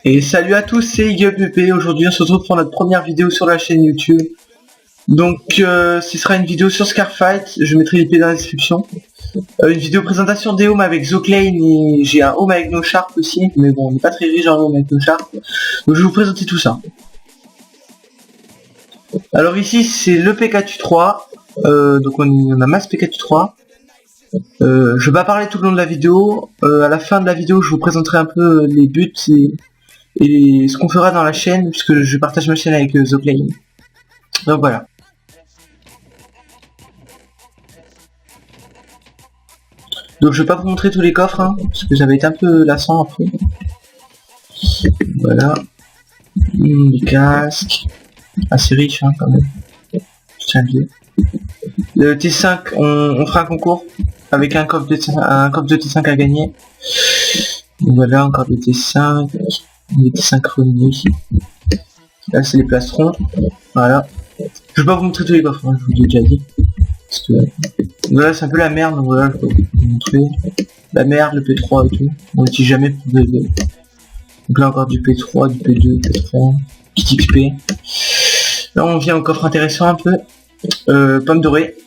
Et salut à tous, c'est YPP. Aujourd'hui on se retrouve pour notre première vidéo sur la chaîne YouTube. Donc ce sera une vidéo sur Scarfight, je mettrai l'IP dans la description. Une vidéo présentation des homes avec Zoclane et j'ai un home avec No Sharp aussi. Mais bon, on n'est pas très riche en home avec No Sharp. Donc je vais vous présenter tout ça. Alors ici c'est le Pikachu3. Donc on a masse Pikachu3. Je vais pas parler tout le long de la vidéo. À la fin de la vidéo je vous présenterai un peu les buts et ce qu'on fera dans la chaîne, puisque je partage ma chaîne avec Zoclane. Donc voilà. Donc je vais pas vous montrer tous les coffres, hein, parce que ça va être un peu lassant après. Voilà. Les casques. Assez riche hein, quand même. Je tiens à le dire. Le T5, on fera un concours avec un coffre de T5 à gagner. Donc voilà, encore le T5. Les T5 revenus ici. Là c'est les plastrons. Voilà. Je vais pas vous montrer tous les coffres, hein, je vous l'ai déjà dit. Parce que voilà, c'est un peu la merde, donc voilà, je vais vous montrer. La merde, le P3 et tout. On l'utilise jamais pour de... Donc là encore du P3, du P2, P3, petit XP. Là on vient au coffre intéressant un peu. Pomme dorée.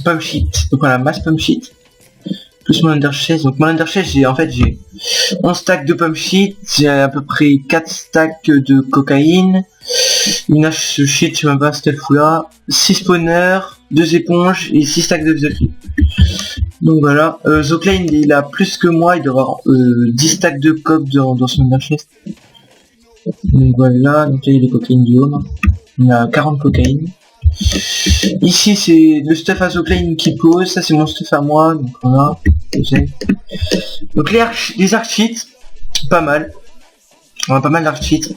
Pomme sheet. Donc voilà, masse pomme sheet. Plus mon underchest. Donc mon underchest, j'ai 11 stacks de pomme sheet. J'ai à peu près 4 stacks de cocaïne. Une hache sheet, je sais même pas c'était fou là. 6 spawners, 2 éponges et 6 stacks de Zoclane. Donc voilà. Zoclane il a plus que moi, il doit avoir 10 stacks de coke dans son underchest. Donc voilà, donc là il y a les cocaïnes du home. On a 40 cocaïnes. Ici c'est le stuff à Zoclane qui pose, ça c'est mon stuff à moi, donc voilà. Donc les arc sheets, pas mal. On a pas mal d'arc sheets.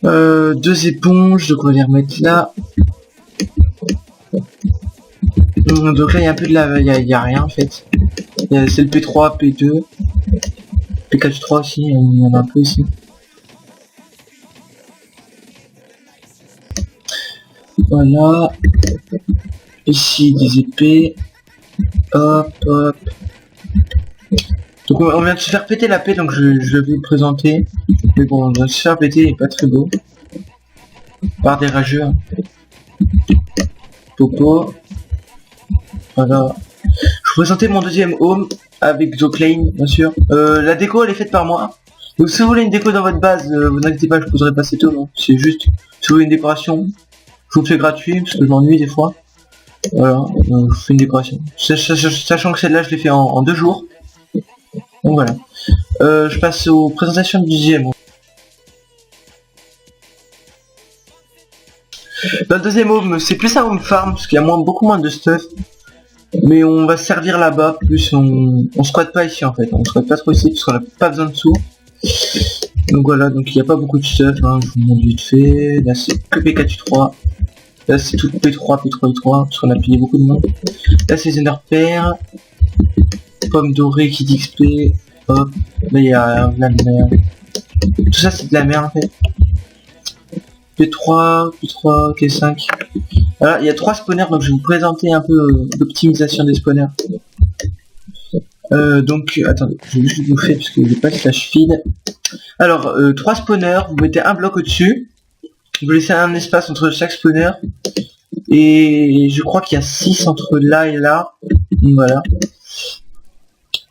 2 éponges, donc on va les remettre là. Donc là il y a un peu de la... il y a rien en fait. C'est le P3, P2. Pikachu3 aussi, il y en a un peu ici. Voilà. Ici des épées. Hop hop. Donc on vient de se faire péter la paix, donc je vais vous le présenter. Mais bon, on vient de se faire péter, il est pas très beau. Par des rageux. Hein. Popo. Voilà. Je vous présentais mon deuxième home avec Zoclane, bien sûr. La déco elle est faite par moi. Donc si vous voulez une déco dans votre base, vous inquiétez pas, je poserai pas cette home. Hein. C'est juste, si vous voulez une décoration, je vous le fais gratuit, parce que je m'ennuie des fois. Voilà, je vous fais une décoration. Sachant que celle-là je l'ai fait en 2 jours. Donc voilà. Je passe aux présentations du deuxième. Dans le deuxième home, c'est plus un home farm, parce qu'il y a beaucoup moins de stuff. Mais on va se servir là-bas, plus on squatte pas ici en fait. On squatte pas trop ici, parce qu'on a pas besoin de sous. Donc voilà, donc il n'y a pas beaucoup de stuff, hein, je vous montre vite fait. Là c'est que Pikachu3. Là c'est tout P3, P3 et 3, parce qu'on a payé beaucoup de monde. Là c'est Zender Pair. Pomme dorée qui dit XP. Hop. Là il y a de la merde. Tout ça c'est de la merde en fait. P3, T5. Voilà, il y a 3 spawners, donc je vais vous présenter un peu l'optimisation des spawners. Donc attendez, je vais juste vous faire parce que j'ai pas slash feed. Alors 3 spawners, vous mettez un bloc au-dessus. Vous laissez un espace entre chaque spawner. Et je crois qu'il y a 6 entre là et là. Donc, voilà.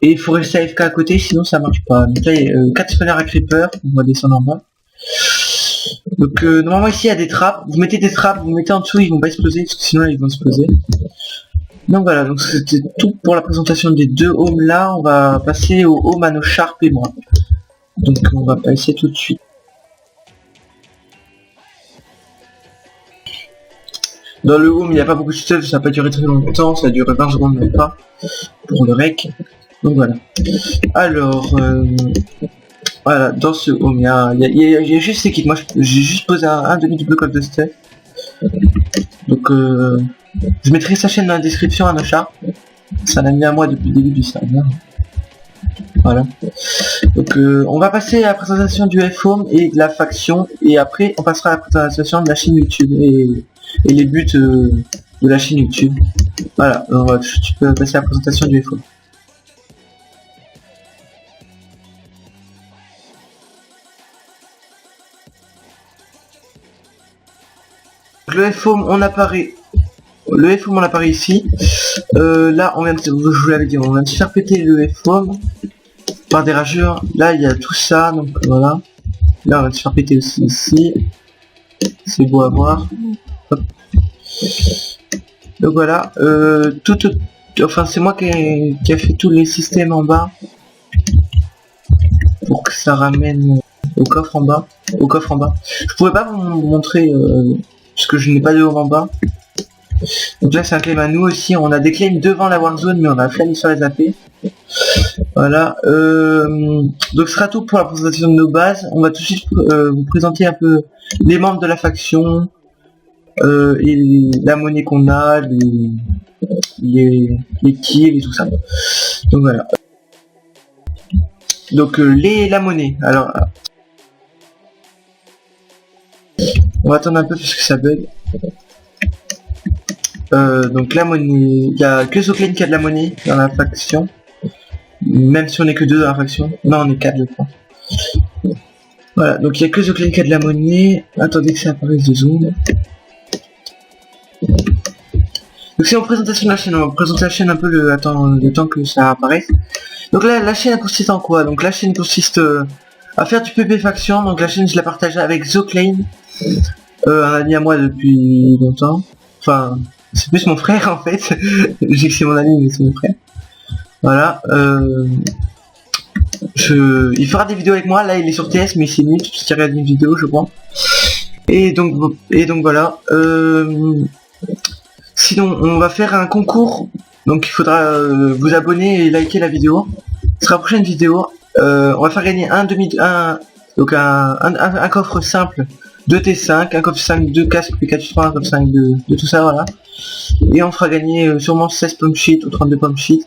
Et il faut rester AFK à côté, sinon ça marche pas. Donc là il y a 4 spawners à creeper, on va descendre en bas. Donc normalement ici il y a des trappes, vous mettez des trappes, vous mettez en dessous, ils vont pas exploser, parce que sinon ils vont exploser. Donc voilà, donc c'était tout pour la présentation des 2 homes là, on va passer au home à No Sharp et moi. Donc on va passer tout de suite. Dans le home il n'y a pas beaucoup de stuff, ça n'a pas duré très longtemps, ça a duré 20 secondes même pas, pour le rec. Donc voilà. Alors... voilà, dans ce home, il y a juste ces kits. Moi, j'ai juste posé un demi du bloc of the stuff. Donc, je mettrai sa chaîne dans la description à No Sharp. C'est un ami à moi depuis le début du serveur. Voilà. Donc, on va passer à la présentation du F-Home et de la faction. Et après, on passera à la présentation de la chaîne YouTube et les buts de la chaîne YouTube. Voilà, donc, tu peux passer à la présentation du F-Home. le F-Home on apparaît. Le F-Home on apparaît ici. Là on vient de, je vous l'avais dit, on vient de faire péter le F-Home par des rageurs. Là il y a tout ça, donc voilà. Là on va se faire péter aussi ici. C'est beau à voir. Hop. Donc voilà. Enfin c'est moi qui a fait tous les systèmes en bas. Pour que ça ramène au coffre en bas. Je pourrais pas vous montrer parce que je n'ai pas de home en bas. Donc là c'est un claim à nous aussi. On a des claims devant la Warzone mais on a flemme sur les AP. Voilà. Donc ce sera tout pour la présentation de nos bases. On va tout de suite vous présenter un peu les membres de la faction et la monnaie qu'on a, les kills et tout ça. Donc voilà. Donc la monnaie. Alors on va attendre un peu parce que ça bug. Donc la monnaie, il y a que Zoclane qui a de la monnaie dans la faction. Même si on est que 2 dans la faction. Non, on est 4 je crois. Voilà, donc il y a que Zoclane qui a de la monnaie. Attendez que ça apparaisse de zoom. Donc c'est en présentation de la chaîne, on va présenter la chaîne un peu le temps que ça apparaisse. Donc là, la chaîne consiste en quoi? Donc la chaîne consiste à faire du PP faction. Donc la chaîne je la partage avec Zoclane, un ami à moi depuis longtemps. Enfin, c'est plus mon frère en fait. Je dis que c'est mon ami mais c'est mon frère. Voilà. Il fera des vidéos avec moi. Là il est sur TS mais c'est nul parce qu'il regarde une vidéo je crois. Et donc voilà. Sinon on va faire un concours. Donc il faudra vous abonner et liker la vidéo. Ce sera la prochaine vidéo. On va faire gagner un coffre simple de T5, un coffre 5 de casque P4, un coffre 5 de tout ça, voilà. Et on fera gagner sûrement 16 pommes shit ou 32 pommes shit.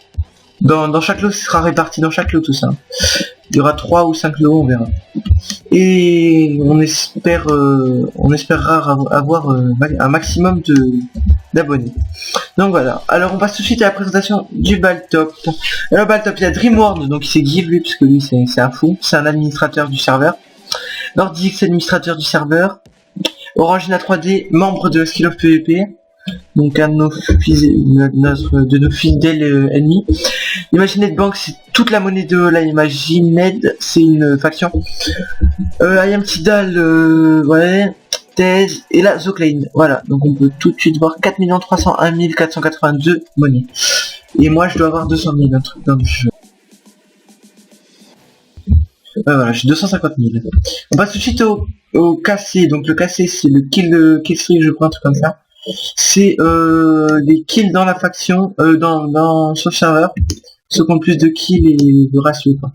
Dans chaque lot, ce sera réparti dans chaque lot tout ça. Il y aura 3 ou 5 lots, on verra. Et on espérera avoir un maximum d'abonnés. Donc voilà. Alors on passe tout de suite à la présentation du Baltop. Alors Baltop, il y a Dreamworld, donc il s'est give lui, parce que lui c'est un fou. C'est un administrateur du serveur. Nordic, administrateur du serveur. Orangina 3D, membre de Skill of PvP. Donc un de nos fidèles ennemis. Imagined Bank, c'est toute la monnaie de la Imagined, c'est une faction. IAM Tidal, ouais, Thèse, et là Zoclane, voilà. Donc on peut tout de suite voir 4 301 482 monnaies. Et moi je dois avoir 200 000, un truc dans le jeu. Voilà, j'ai 250 000. On passe tout de suite au KC. Donc le KC c'est le kill streak je crois, un truc comme ça. C'est les kills dans la faction, sur le serveur, ceux qui ont plus de kills et de ratio quoi.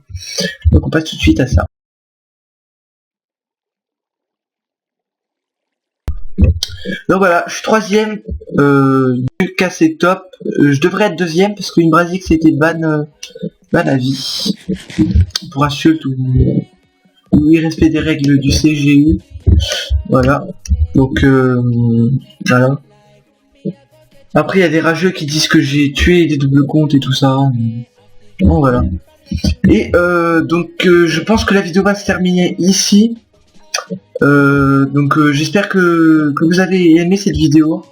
Donc on passe tout de suite à ça. Donc voilà, je suis 3ème du KC top. Je devrais être 2ème parce qu'une Brasique c'était ban à vie pour insulte ou irrespect des règles du CGI. Voilà. Donc voilà. Après il y a des rageux qui disent que j'ai tué des doubles comptes et tout ça. Bon voilà. Et donc je pense que la vidéo va se terminer ici. Donc j'espère que vous avez aimé cette vidéo.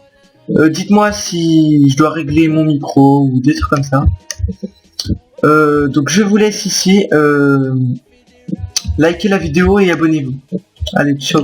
Dites-moi si je dois régler mon micro ou des trucs comme ça. Donc je vous laisse ici. Likez la vidéo et abonnez-vous. Allez, ciao.